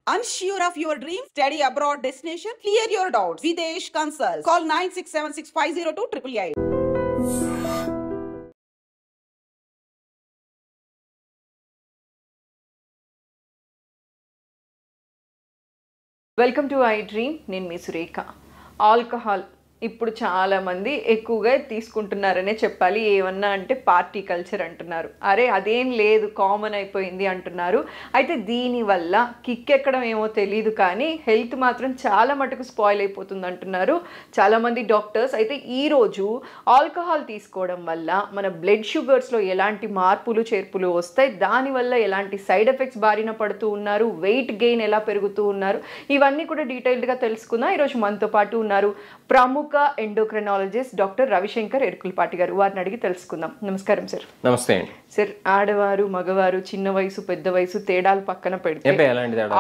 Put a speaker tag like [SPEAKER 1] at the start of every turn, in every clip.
[SPEAKER 1] Unsure of your dream? Study abroad destination? Clear your doubts. Videsh Consult. Call 9676502888.
[SPEAKER 2] Welcome to I dream. నేను మీ Surekha. Alcohol ఇప్పుడు చాలామంది ఎక్కువగా తీసుకుంటున్నారనే చెప్పాలి. ఏమన్నా అంటే పార్టీ కల్చర్ అంటున్నారు. అరే అదేం లేదు, కామన్ అయిపోయింది అంటున్నారు. అయితే దీనివల్ల కిక్ ఎక్కడం ఏమో తెలియదు, కానీ హెల్త్ మాత్రం చాలా మటుకు స్పాయిల్ అయిపోతుంది అంటున్నారు చాలామంది డాక్టర్స్. అయితే ఈరోజు ఆల్కహాల్ తీసుకోవడం వల్ల మన బ్లడ్ షుగర్స్లో ఎలాంటి మార్పులు చేర్పులు వస్తాయి, దానివల్ల ఎలాంటి సైడ్ ఎఫెక్ట్స్ బారిన పడుతూ ఉన్నారు, వెయిట్ గెయిన్ ఎలా పెరుగుతూ ఉన్నారు, ఇవన్నీ కూడా డీటెయిల్డ్గా తెలుసుకుందాం. ఈరోజు మనతో పాటు ఉన్నారు ప్రముఖ ఎండోక్రైనాలజిస్ట్ డాక్టర్ రవిశంకర్ ఎరుకులపాటి గారు. వారిని అడిగి తెలుసుకుందాం. నమస్కారం సార్.
[SPEAKER 3] నమస్తే అండి
[SPEAKER 2] సార్. ఆడవారు మగవారు, చిన్న వయసు పెద్ద వయసు తేడాలు పక్కన పెడితే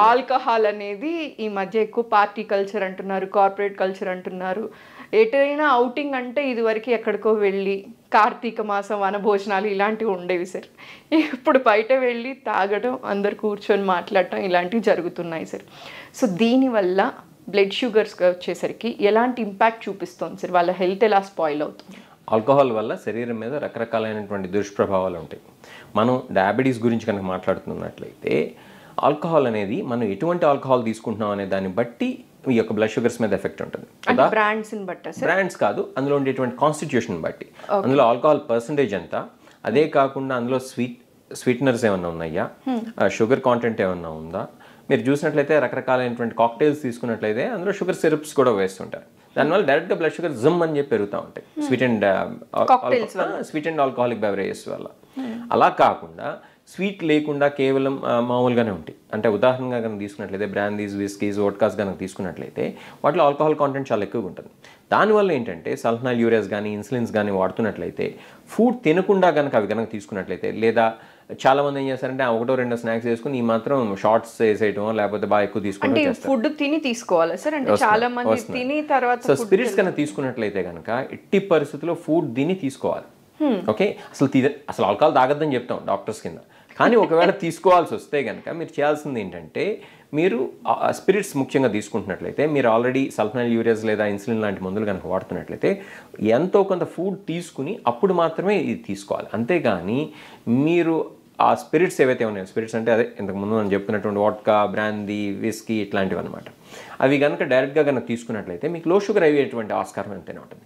[SPEAKER 2] ఆల్కహాల్ అనేది ఈ మధ్య ఎక్కువ పార్టీ కల్చర్ అంటున్నారు, కార్పొరేట్ కల్చర్ అంటున్నారు. ఎటైనా అవుటింగ్ అంటే ఇదివరకు ఎక్కడికో వెళ్ళి కార్తీక మాసం వనభోజనాలు ఇలాంటివి ఉండేవి సార్. ఇప్పుడు బయట వెళ్ళి తాగడం, అందరు కూర్చొని మాట్లాడటం ఇలాంటివి జరుగుతున్నాయి సార్. సో దీనివల్ల బ్లడ్ షుగర్స్గా వచ్చేసరికి ఎలాంటి ఇంపాక్ట్ చూపిస్తుంది సార్? వాళ్ళ హెల్త్ ఎలా స్పాయిల్ అవుతుంది?
[SPEAKER 3] ఆల్కహాల్ వల్ల శరీరం మీద రకరకాలైనటువంటి దుష్ప్రభావాలు ఉంటాయి. మనం డయాబెటీస్ గురించి కనుక మాట్లాడుతున్నట్లయితే ఆల్కహాల్ అనేది మనం ఎటువంటి ఆల్కహాల్ తీసుకుంటున్నాం అనే దాన్ని బట్టి ఈ యొక్క బ్లడ్ షుగర్స్ మీద ఎఫెక్ట్ ఉంటుంది. బ్రాండ్స్ కాదు, అందులో ఉండేటువంటి కాన్స్టిట్యూషన్ బట్టి, అందులో ఆల్కహాల్ పర్సంటేజ్ ఎంత, అదే కాకుండా అందులో స్వీట్నర్స్ ఏమన్నా ఉన్నాయా, షుగర్ కాంటెంట్ ఏమన్నా ఉందా. మీరు చూసినట్లయితే రకరకాలైనటువంటి కాక్టైల్స్ తీసుకున్నట్లయితే అందులో షుగర్ సిరప్స్ కూడా వేస్తుంటారు. దానివల్ల డైరెక్ట్గా బ్లడ్ షుగర్ జమ్ అని చెప్పి పెరుగుతూ ఉంటాయి స్వీట్ అండ్ ఆల్కహాలిక్ బెవరేజెస్ వల్ల. అలా కాకుండా స్వీట్ లేకుండా కేవలం మామూలుగానే ఉంటాయి. అంటే ఉదాహరణగా కనుక తీసుకున్నట్లయితే బ్రాందీస్, విస్కీస్, వోడ్కాస్ కనుక తీసుకున్నట్లయితే వాటిలో ఆల్కహాల్ కాంటెంట్ చాలా ఎక్కువగా ఉంటుంది. దానివల్ల ఏంటంటే సల్ఫనాల్ యూరియాస్ కానీ ఇన్సులిన్స్ కానీ వాడుతున్నట్లయితే, ఫుడ్ తినకుండా కనుక అవి కనుక తీసుకున్నట్లయితే, లేదా చాలా మంది ఏం చేస్తారంటే ఒకటో రెండో స్నాక్స్ వేసుకుని ఈ మాత్రం షార్ట్స్ వేసేయటం, లేకపోతే బాగా ఎక్కువ తీసుకుంటాం.
[SPEAKER 2] ఫుడ్ తిని తీసుకోవాలి సార్, అంటే చాలా మంది తిని తర్వాత.
[SPEAKER 3] సో స్పిరిట్స్ కనుక తీసుకున్నట్లయితే కనుక ఎట్టి పరిస్థితుల్లో ఫుడ్ తిని తీసుకోవాలి. ఓకే, అసలు ఆల్కహాల్ తాగద్దని చెప్తాం డాక్టర్స్ కింద. కానీ ఒకవేళ తీసుకోవాల్సి వస్తే కనుక మీరు చేయాల్సింది ఏంటంటే, మీరు స్పిరిట్స్ ముఖ్యంగా తీసుకుంటున్నట్లయితే, మీరు ఆల్రెడీ సల్ఫనాల్ యూరియాస్ లేదా ఇన్సులిన్ లాంటి మందులు కనుక వాడుతున్నట్లయితే ఎంతో కొంత ఫుడ్ తీసుకుని అప్పుడు మాత్రమే ఇది తీసుకోవాలి. అంతేగాని మీరు ఆ స్పిరిట్స్ ఏవైతే ఉన్నాయో, స్పిరిట్స్ అంటే అదే ఇంతకుముందు మనం చెప్పుకున్నటువంటి వాడ్కా, బ్రాందీ, విస్కీ ఇట్లాంటివి అనమాట, అవి కనుక డైరెక్ట్గా కనుక తీసుకున్నట్లయితే మీకు లో షుగర్ అయ్యేటువంటి ఆస్కారం ఎంతైనా ఉంటుంది.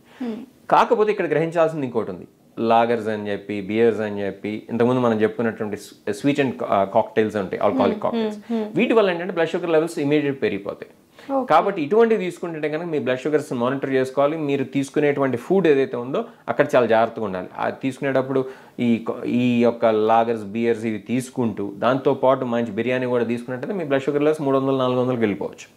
[SPEAKER 3] కాకపోతే ఇక్కడ గ్రహించాల్సింది ఇంకోటి ఉంది. లాగర్స్ అని చెప్పి, బియర్స్ అని చెప్పి, ఇంతకుముందు మనం చెప్పుకున్నటువంటి స్వీట్ అండ్ కాక్టైల్స్ ఉంటాయి, ఆల్కహాలిక్ కాక్టైల్స్. వీటి వల్ల ఏంటంటే బ్లడ్ షుగర్ లెవెల్స్ ఇమీడియట్ పెరిగిపోతాయి. కాబట్టి ఇటువంటివి తీసుకుంటే కనుక మీ బ్లడ్ షుగర్స్ మానిటర్ చేసుకోవాలి. మీరు తీసుకునేటువంటి ఫుడ్ ఏదైతే ఉందో అక్కడ చాలా జాగ్రత్తగా ఉండాలి. అది తీసుకునేటప్పుడు ఈ యొక్క లాగర్స్, బియర్స్ ఇవి తీసుకుంటూ దాంతోపాటు మంచి బిర్యానీ కూడా తీసుకున్నట్టయితే మీ బ్లడ్ షుగర్ లెవెల్స్ 300-400 వెళ్ళిపోవచ్చు.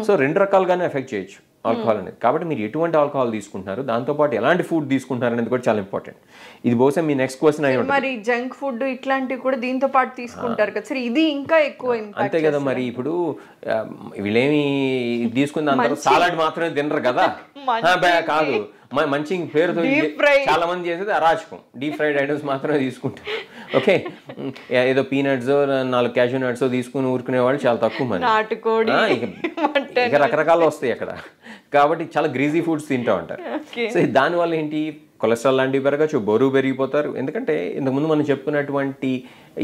[SPEAKER 3] సో రెండు రకాలుగానే ఎఫెక్ట్ చేయొచ్చు ఆల్కహాల్ అనేది. కాబట్టి మీరు ఎటువంటి ఆల్కహాల్ తీసుకుంటున్నారు, దాంతోపాటు ఎలాంటి ఫుడ్ తీసుకుంటున్నారు అనేది కూడా చాలా ఇంపార్టెంట్. ఇది బహుశా మీ నెక్స్ట్ క్వశ్చన్ అయ్యి ఉంటుంది.
[SPEAKER 2] మరి జంక్ ఫుడ్ ఇట్లాంటివి కూడా దీంతో పాటు తీసుకుంటారు కదా సార్, ఇది ఇంకా ఎక్కువ
[SPEAKER 3] అంతే కదా. మరి ఇప్పుడు వీళ్ళేమి తీసుకున్న అందరూ సాలడ్ మాత్రమే తినరు కదా, కాదు. మంచి పేరుతో చాలా మంది చేసేది అరాచకం, డీప్ ఫ్రైడ్ ఐటమ్స్ మాత్రమే తీసుకుంటారు. ఓకే, ఏదో పీనట్స్ 4 క్యాష్యూ నట్స్ తీసుకుని ఊరుకునే వాళ్ళు చాలా తక్కువ మంది. ఇక రకరకాలు వస్తాయి అక్కడ. కాబట్టి చాలా గ్రీజీ ఫుడ్స్ తింటూ ఉంటారు. సో దానివల్ల ఏంటి, కొలెస్ట్రాల్ లాంటివి పెరగచ్చు, బరువు పెరిగిపోతారు. ఎందుకంటే ఇంతకుముందు మనం చెప్పుకున్నటువంటి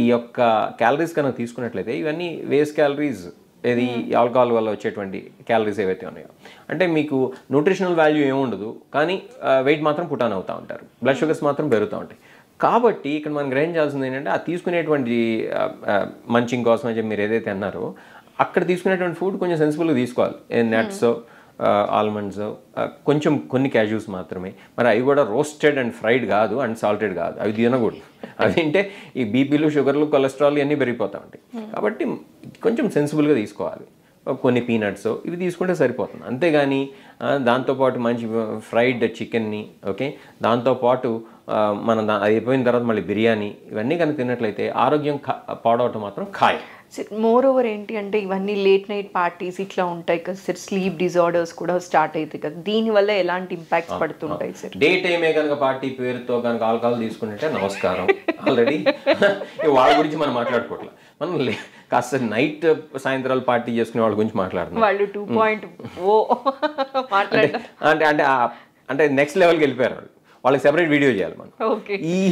[SPEAKER 3] ఈ యొక్క క్యాలరీస్ కనుక తీసుకున్నట్లయితే ఇవన్నీ వేస్ట్ క్యాలరీస్. ఏది ఆల్కహాల్ వల్ల వచ్చేటువంటి క్యాలరీస్ ఏవైతే ఉన్నాయో, అంటే మీకు న్యూట్రిషనల్ వాల్యూ ఏముండదు, కానీ వెయిట్ మాత్రం పుటాన్ అవుతూ ఉంటారు, బ్లడ్ షుగర్స్ మాత్రం పెరుగుతూ ఉంటాయి. కాబట్టి ఇక్కడ మనం గ్రహించాల్సింది ఏంటంటే, ఆ తీసుకునేటువంటి మంచింగ్ కోసం అని చెప్పి మీరు ఏదైతే అన్నారో అక్కడ తీసుకునేటువంటి ఫుడ్ కొంచెం సెన్సిబుల్గా తీసుకోవాలి. నట్స్, ఆల్మండ్స్, కొంచెం కొన్ని క్యాష్యూస్ మాత్రమే. మరి అవి కూడా రోస్టెడ్ అండ్ ఫ్రైడ్ కాదు, అండ్ సాల్టెడ్ కాదు, అవి తినకూడదు. అవి తింటే ఈ బీపీలు, షుగర్లు, కొలెస్ట్రాల్ ఇవన్నీ పెరిగిపోతూ ఉంటాయి. కాబట్టి కొంచెం సెన్సిబుల్గా తీసుకోవాలి. కొన్ని పీనట్స్ ఇవి తీసుకుంటే సరిపోతుంది. అంతేగాని దాంతోపాటు మంచి ఫ్రైడ్ చికెన్ని, ఓకే, దాంతోపాటు మనం అది అయిపోయిన తర్వాత మళ్ళీ బిర్యానీ, ఇవన్నీ కనుక తిన్నట్లయితే ఆరోగ్యం పాడవటం మాత్రం ఖాయం.
[SPEAKER 2] మోర్ ఓవర్ ఏంటి అంటే ఇవన్నీ లేట్ నైట్ పార్టీస్ ఇట్లా ఉంటాయి కదా సార్, స్లీప్ డిజార్డర్స్ కూడా స్టార్ట్ అవుతాయి కదా, దీనివల్ల ఎలాంటి ఇంపాక్ట్స్ పడుతుంటాయి సార్?
[SPEAKER 3] డే టైమే కనుక పార్టీ పేరుతో కనుక ఆల్కహాల్ తీసుకుంటే నమస్కారం. ఆల్రెడీ వాళ్ళ గురించి మనం మాట్లాడుకోవట్లేదు, మనం కాస్త నైట్ సాయంత్రాలు పార్టీ చేసుకునే వాళ్ళ గురించి మాట్లాడుతున్నాం.
[SPEAKER 2] వాళ్ళు 2.0 మాట్లాడారు
[SPEAKER 3] అంటే నెక్స్ట్ లెవెల్కి వెళ్ళిపోయారు వాళ్ళు. వాళ్ళకి సెపరేట్ వీడియో చేయాలి మనం.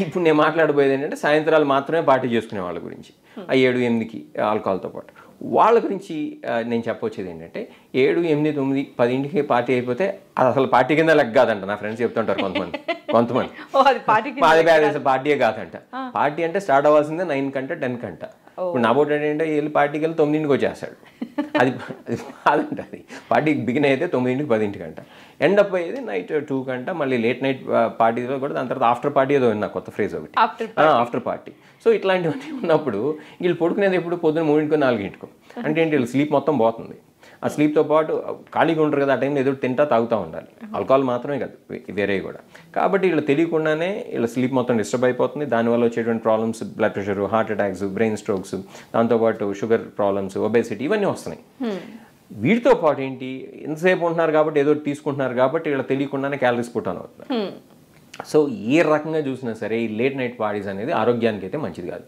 [SPEAKER 3] ఇప్పుడు నేను మాట్లాడబోయేది ఏంటంటే సాయంత్రాలు మాత్రమే పార్టీ చేసుకునే వాళ్ళ గురించి, 7-8కి ఆల్కహాల్తో పాటు వాళ్ళ గురించి నేను చెప్పొచ్చేది ఏంటంటే 7, 8, 9, 10కి పార్టీ అయిపోతే అది అసలు పార్టీ కింద లెక్క కాదంట. నా ఫ్రెండ్స్ చెప్తుంటారు కొంతమంది పార్టీయే కాదంట. పార్టీ అంటే స్టార్ట్ అవ్వాల్సిందే 9 కంట 10 కంట. ఇప్పుడు నా బోట్ ఏంటంటే వెళ్ళి పార్టీకి వెళ్ళి 9కి వచ్చేస్తాడు. అది కాదంట. అది పార్టీ బిగిన్ అయితే 9కి 10కి అంట, ఎండ్ అప్ అయ్యేది నైట్ 2 కంట. మళ్ళీ లేట్ నైట్ పార్టీలో కూడా దాని తర్వాత ఆఫ్టర్ పార్టీ ఏదో ఉంది, కొత్త ఫ్రేజ్ ఒకటి, ఆఫ్టర్ పార్టీ. సో ఇట్లాంటివన్నీ ఉన్నప్పుడు వీళ్ళు పడుకునేది ఎప్పుడు పొద్దున్న 3కో 4కో. అంటే ఏంటి, వీళ్ళు స్లీప్ మొత్తం పోతుంది. ఆ స్లీప్తో పాటు ఖాళీగా ఉంటారు కదా, ఆ టైంలో ఎదురు తింటా తాగుతూ ఉండాలి. ఆల్కహాల్ మాత్రమే కాదు, వేరే కూడా. కాబట్టి వీళ్ళు తెలియకుండానే వీళ్ళ స్లీప్ మొత్తం డిస్టర్బ్ అయిపోతుంది. దానివల్ల వచ్చేటువంటి problems blood pressure, heart attacks, brain strokes, దాంతోపాటు షుగర్ ప్రాబ్లమ్స్, ఒబేసిటీ ఇవన్నీ వస్తున్నాయి. వీటితో పాటు ఏంటి, ఎంతసేపు ఉంటున్నారు కాబట్టి ఏదో తీసుకుంటున్నారు కాబట్టి వీళ్ళ తెలియకుండానే క్యాలరీస్ పుట్ ఆన్ అవుతున్నారు. సో ఏ రకంగా చూసినా సరే ఈ లేట్ నైట్ పార్టీస్ అనేది ఆరోగ్యానికి అయితే మంచిది కాదు.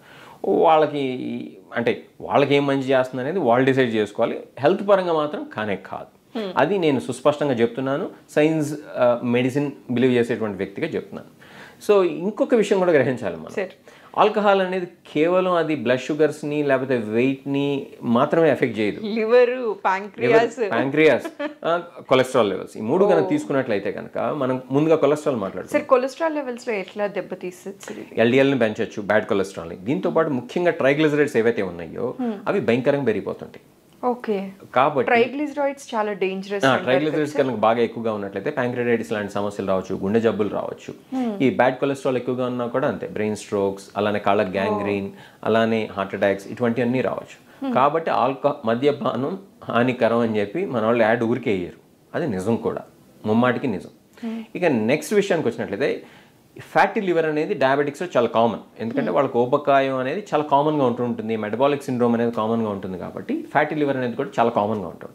[SPEAKER 3] వాళ్ళకి అంటే వాళ్ళకి ఏం మంచి చేస్తుంది అనేది వాళ్ళు డిసైడ్ చేసుకోవాలి. హెల్త్ పరంగా మాత్రం కానే కాదు. అది నేను సుస్పష్టంగా చెప్తున్నాను, సైన్స్ మెడిసిన్ బిలీవ్ చేసేటువంటి వ్యక్తిగా చెప్తున్నాను. సో ఇంకొక విషయం కూడా గ్రహించాలి మనం. ఆల్కహాల్ అనేది కేవలం అది బ్లడ్ షుగర్స్ని లేకపోతే వెయిట్ని మాత్రమే ఎఫెక్ట్ చేయదు.
[SPEAKER 2] లివర్, ప్యాంక్రియాస్,
[SPEAKER 3] కొలెస్ట్రాల్ లెవెల్స్, ఈ 3 కనుక తీసుకున్నట్లయితే కనుక మనం ముందుగా కొలెస్ట్రాల్ మాట్లాడుతాం.
[SPEAKER 2] కొలెస్ట్రాల్ లెవెల్స్ లో ఎట్లా దెబ్బతీస్తుంది?
[SPEAKER 3] LDLని పెంచవచ్చు, బ్యాడ్ కొలెస్ట్రాల్ని. దీంతో పాటు ముఖ్యంగా ట్రైగ్లిజరైడ్స్ ఏవైతే ఉన్నాయో అవి భయంకరంగా పెరిగిపోతుంటాయి. కాబట్టి
[SPEAKER 2] ట్రైగ్లిజరైడ్స్ చాలా డేంజరస్.
[SPEAKER 3] ట్రైగ్లిజరైడ్స్ కనుక బాగా ఎక్కువగా ఉన్నట్లయితే ప్యాంక్రియాటైటిస్ లాంటి సమస్యలు రావచ్చు, గుండె జబ్బులు రావచ్చు. ఈ బ్యాడ్ కొలెస్ట్రాల్ ఎక్కువగా ఉన్నా కూడా అంతే, బ్రెయిన్ స్ట్రోక్స్, అలానే కాళ్ళ గ్యాంగ్రీన్, అలానే హార్ట్ అటాక్స్ ఇటువంటివన్నీ రావచ్చు. కాబట్టి మద్యపానం హానికరం అని చెప్పి మన వాళ్ళు యాడ్ ఊరికే వేయరు, అది నిజం కూడా, ముమ్మాటికి నిజం. ఇక నెక్స్ట్ విషయానికి వచ్చినట్లయితే ఫ్యాటీ లివర్ అనేది డయాబెటిక్స్లో చాలా కామన్. ఎందుకంటే వాళ్ళకి ఊబకాయం అనేది చాలా కామన్గా ఉంటుంటుంది, మెటబాలిక్ సిండ్రోమ్ అనేది కామన్గా ఉంటుంది. కాబట్టి ఫ్యాటీ లివర్ అనేది కూడా చాలా కామన్గా ఉంటుంది.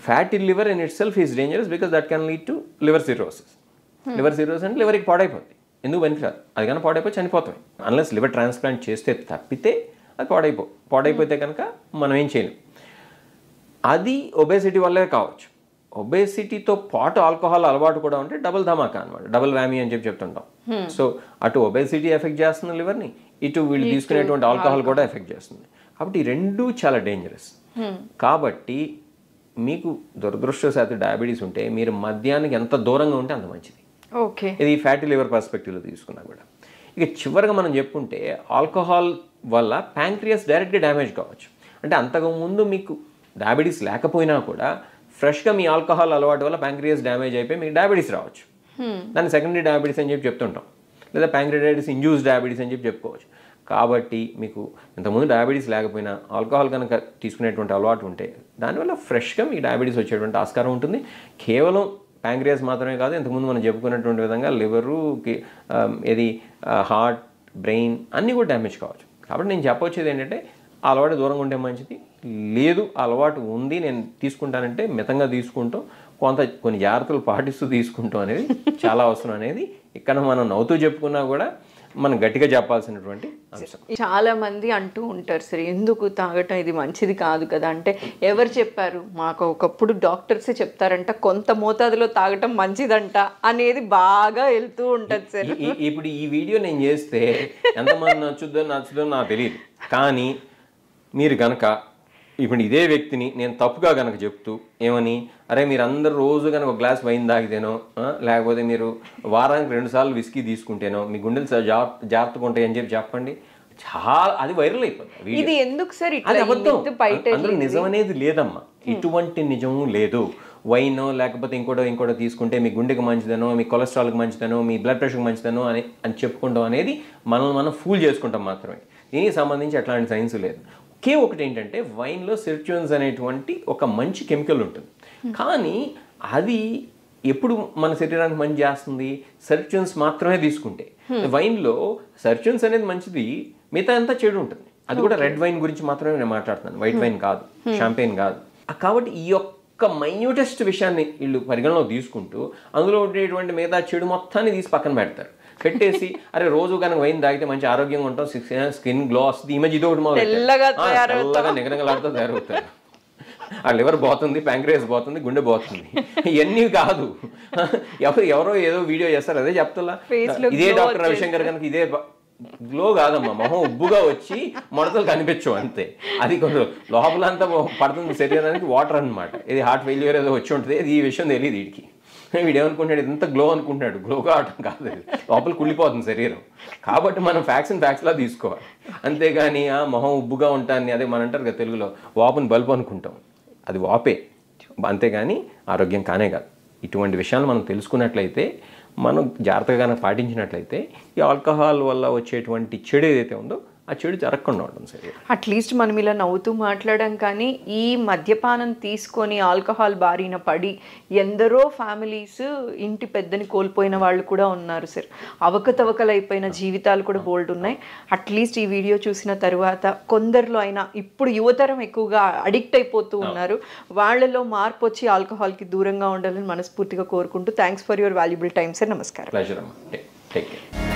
[SPEAKER 3] Fatty liver in it self is dangerous because that can lead to liver cirrhosis. Liver cirrhosis అంటే లివర్కి పాడైపోతుంది. ఎందుకు పనికిరాదు, అది కానీ పాడైపోయి చనిపోతాయి. అన్లెస్ లివర్ ట్రాన్స్ప్లాంట్ చేస్తే తప్పితే అది పాడైపోతే కనుక మనం ఏం చేయలేం. అది ఒబేసిటీ వల్లే కావచ్చు. ఒబేసిటీతో పాటు ఆల్కహాల్ అలవాటు కూడా ఉంటే డబుల్ ధమాకా అనమాట, డబుల్ వ్యామీ అని చెప్తుంటాం. సో అటు ఒబేసిటీ ఎఫెక్ట్ చేస్తుంది లివర్ని, ఇటు వీళ్ళు తీసుకునేటువంటి ఆల్కహాల్ కూడా ఎఫెక్ట్ చేస్తుంది. కాబట్టి ఈ రెండూ చాలా డేంజరస్. కాబట్టి మీకు దురదృష్టవశాత్తు డయాబెటీస్ ఉంటే మీరు మద్యానికి ఎంత దూరంగా ఉంటే అంత మంచిది. ఇది ఫ్యాటీ లివర్ పర్స్పెక్టివ్లో తీసుకున్నా కూడా. ఇక చివరిగా మనం చెప్పుకుంటే ఆల్కహాల్ వల్ల ప్యాంక్రియాస్ డైరెక్ట్గా డ్యామేజ్ కావచ్చు. అంటే అంతకుముందు మీకు డయాబెటీస్ లేకపోయినా కూడా ఫ్రెష్గా మీ ఆల్కహాల్ అలవాటు వల్ల ప్యాంక్రియాస్ డ్యామేజ్ అయిపోయి మీకు డయాబెటీస్ రావచ్చు. దాన్ని సెకండరీ డయాబెటీస్ అని చెప్పి చెప్తుంటాం, లేదా ప్యాంక్రియాటైటిస్ ఇండ్యూస్ డయాబెటీస్ అని చెప్పి చెప్పుకోవచ్చు. కాబట్టి మీకు ఇంతకుముందు డయాబెటీస్ లేకపోయినా ఆల్కహాల్ కనుక తీసుకునేటువంటి అలవాటు ఉంటే దానివల్ల ఫ్రెష్గా మీకు డయాబెటీస్ వచ్చేటువంటి ఆస్కారం ఉంటుంది. కేవలం ప్యాంక్రియాస్ మాత్రమే కాదు, ఇంతకుముందు మనం చెప్పుకున్నటువంటి విధంగా లివరు, హార్ట్, బ్రెయిన్ అన్నీ కూడా డ్యామేజ్ కావచ్చు. కాబట్టి నేను చెప్పొచ్చేది ఏంటంటే అలవాటు దూరంగా ఉంటే మంచిది. లేదు అలవాటు ఉంది నేను తీసుకుంటానంటే మితంగా తీసుకుంటాం, కొన్ని జాగ్రత్తలు పాటిస్తూ తీసుకుంటాం అనేది చాలా అవసరం అనేది ఇక్కడ మనం నవ్వుతూ చెప్పుకున్నా కూడా మనం గట్టిగా చెప్పాల్సినటువంటి అంశం.
[SPEAKER 2] చాలా మంది అంటూ ఉంటారు, సరే ఎందుకు తాగటం, ఇది మంచిది కాదు కదా అంటే, ఎవరు చెప్పారు? మాకు ఒకప్పుడు డాక్టర్సే చెప్తారంట కొంత మోతాదులో తాగటం మంచిదంట అనేది బాగా వెళ్తూ ఉంటుంది సార్.
[SPEAKER 3] ఇప్పుడు ఈ వీడియో నేను చేస్తే ఎంతమంది నచ్చుదో నాకు తెలియదు. కానీ మీరు గనక ఇప్పుడు ఇదే వ్యక్తిని నేను తప్పుగా కనుక చెప్తూ ఏమని, అరే మీరు అందరు రోజు కనుక ఒక గ్లాస్ వైన్ తాగితేనో, లేకపోతే మీరు వారానికి 2 సార్లు విస్కీ తీసుకుంటేనో మీ గుండెలు జాగ్రత్తగా ఉంటాయి అని చెప్పండి, చాలా అది వైరల్ అయిపోతుంది.
[SPEAKER 2] ఇది ఎందుకు సార్?
[SPEAKER 3] అది అబద్ధం, అందులో నిజం అనేది లేదమ్మా, ఇటువంటి నిజము లేదు. వైన్ లేకపోతే ఇంకోటో తీసుకుంటే మీ గుండెకి మంచిదనో, మీ కొలెస్ట్రాల్కి మంచిదనో, మీ బ్లడ్ ప్రెషర్కి మంచిదనో అని చెప్పుకుంటాం అనేది మనం ఫూల్ చేసుకుంటాం మాత్రమే. దీనికి సంబంధించి అట్లాంటి సైన్స్ లేదు. ఒకే ఒకటి ఏంటంటే వైన్లో సెర్చున్స్ అనేటువంటి ఒక మంచి కెమికల్ ఉంటుంది. కానీ అది ఎప్పుడు మన శరీరానికి మంచి చేస్తుంది? సెర్చున్స్ మాత్రమే తీసుకుంటే. వైన్లో సెర్చున్స్ అనేది మంచిది, మిగతా అంతా చెడు ఉంటుంది. అది కూడా రెడ్ వైన్ గురించి మాత్రమే నేను మాట్లాడుతున్నాను, వైట్ వైన్ కాదు, షాంపెయిన్ కాదు. కాబట్టి ఈ యొక్క మైన్యూటెస్ట్ విషయాన్ని వీళ్ళు పరిగణలో తీసుకుంటూ అందులో ఉండేటువంటి మిగతా చెడు మొత్తాన్ని తీసి పక్కన పెడతారు. పెట్టేసి అరే రోజు కనుక వైన్ తాగితే మంచి ఆరోగ్యంగా ఉంటాం, స్కిన్ గ్లో వస్తుంది, ఈ మధ్య ఇది ఒకటి
[SPEAKER 2] తెల్లగా
[SPEAKER 3] నిగనగలాడుతూ తయారవుతారు. ఆ లివర్ పోతుంది, ప్యాంక్రియాస్ పోతుంది, గుండె పోతుంది. ఇవన్నీ కాదు, ఎవరో ఏదో వీడియో చేస్తారు అదే చెప్తా. ఇదే డాక్టర్ రవిశంకర్ కనుక ఇదే గ్లో కాదమ్మా, మొహం ఉబ్బుగా వచ్చి ముడతలు కనిపించవు అంతే. అది కొంచెం లోపలంతా పడుతుంది శరీరానికి వాటర్ అనమాట. ఇది హార్ట్ ఫెయిల్యూర్ ఏదో వచ్చి ఉంటుంది, ఇది ఈ విషయం తెలియదు వీడికి. వీడేమనుకుంటాడు ఇంత గ్లో అనుకుంటున్నాడు, గ్లో కావటం కాదు, లోపల కుళ్ళిపోతుంది శరీరం. కాబట్టి మనం ఫ్యాక్ట్స్లా తీసుకోవాలి, అంతేగాని ఆ మొహం ఉబ్బుగా ఉంటాను అదే మనం అంటారు కదా తెలుగులో వాపుని బల్బు అనుకుంటాం, అది వాపే, అంతేగాని ఆరోగ్యం కానే కాదు. ఇటువంటి విషయాలు మనం తెలుసుకున్నట్లయితే, మనం జాగ్రత్తగా పాటించినట్లయితే ఈ ఆల్కహాల్ వల్ల వచ్చేటువంటి చెడు ఏదైతే ఉందో ఆ చెడు జరగకుండా ఉంటుంది. సరే,
[SPEAKER 2] అట్లీస్ట్ మనం ఇలా నవ్వుతూ మాట్లాడడం, కానీ ఈ మద్యపానం తీసుకొని ఆల్కహాల్ బారిన పడి ఎందరో ఫ్యామిలీస్ ఇంటి పెద్దని కోల్పోయిన వాళ్ళు కూడా ఉన్నారు సార్. అవకతవకలైపోయిన జీవితాలు కూడా బోల్డ్ ఉన్నాయి. అట్లీస్ట్ ఈ వీడియో చూసిన తర్వాత కొందరిలో అయినా, ఇప్పుడు యువతరం ఎక్కువగా అడిక్ట్ అయిపోతూ ఉన్నారు, వాళ్ళలో మార్పు వచ్చి ఆల్కహాల్కి దూరంగా ఉండాలని మనస్ఫూర్తిగా కోరుకుంటూ thanks for your valuable time sir. నమస్కారం.
[SPEAKER 3] ప్లెజర్ అమ్మా, టేక్ కేర్.